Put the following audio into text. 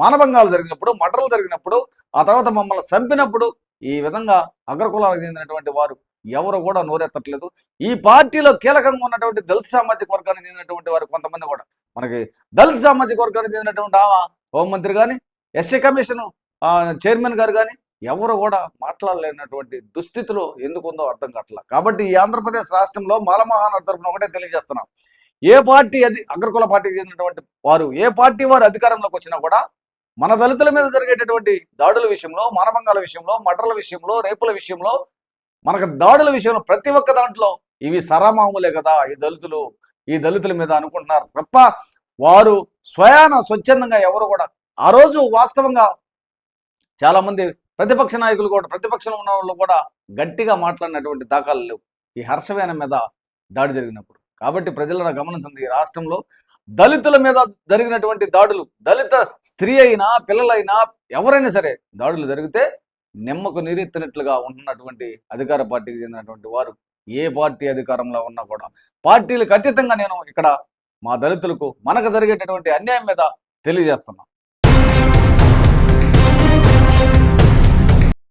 మానభంగాలు జరిగినప్పుడు, మర్డర్లు జరిగినప్పుడు, ఆ తర్వాత మమ్మల్ని చంపినప్పుడు ఈ విధంగా అగ్రకులాలకు చెందినటువంటి వారు ఎవరు కూడా నోరెత్తట్లేదు. ఈ పార్టీలో కీలకంగా ఉన్నటువంటి దళిత సామాజిక వర్గానికి చెందినటువంటి వారు కొంతమంది కూడా, మనకి దళిత సామాజిక వర్గానికి చెందినటువంటి హోంమంత్రి కానీ, ఎస్సీ కమిషన్ చైర్మన్ గారు కానీ ఎవరు కూడా మాట్లాడలేనటువంటి దుస్థితిలో ఎందుకుందో అర్థం కావట్లా. కాబట్టి ఈ ఆంధ్రప్రదేశ్ రాష్ట్రంలో మాలమహానాడు తరపున ఒకటే తెలియజేస్తున్నాం, ఏ పార్టీ అగ్రకుల పార్టీకి చెందినటువంటి వారు, ఏ పార్టీ వారు అధికారంలోకి వచ్చినా కూడా మన దళితుల మీద జరిగేటటువంటి దాడుల విషయంలో, మానభంగాల విషయంలో, మర్డర్ల విషయంలో, రేపుల విషయంలో, మనకు దాడుల విషయంలో ప్రతి ఒక్క దాంట్లో ఇవి సరమామూలే కదా ఈ దళితుల మీద అనుకుంటున్నారు తప్ప వారు స్వచ్ఛందంగా ఎవరు కూడా ఆ రోజు వాస్తవంగా చాలా మంది ప్రతిపక్ష నాయకులు కూడా, ప్రతిపక్షంలో ఉన్న వాళ్ళు కూడా గట్టిగా మాట్లాడినటువంటి దాఖలు లేవు ఈ హర్షవేన మీద దాడి జరిగినప్పుడు. కాబట్టి ప్రజలను గమనించింది, ఈ రాష్ట్రంలో దళితుల మీద జరిగినటువంటి దాడులు, దళిత స్త్రీ అయినా పిల్లలైనా ఎవరైనా సరే దాడులు జరిగితే నిమ్మకు నీరెత్తినట్లుగా ఉంటున్నటువంటి అధికార పార్టీకి చెందినటువంటి వారు ఏ పార్టీ అధికారంలో ఉన్నా కూడా పార్టీలకు అతీతంగా నేను ఇక్కడ మా దళితులకు మనకు జరిగేటటువంటి అన్యాయం మీద తెలియజేస్తున్నాను.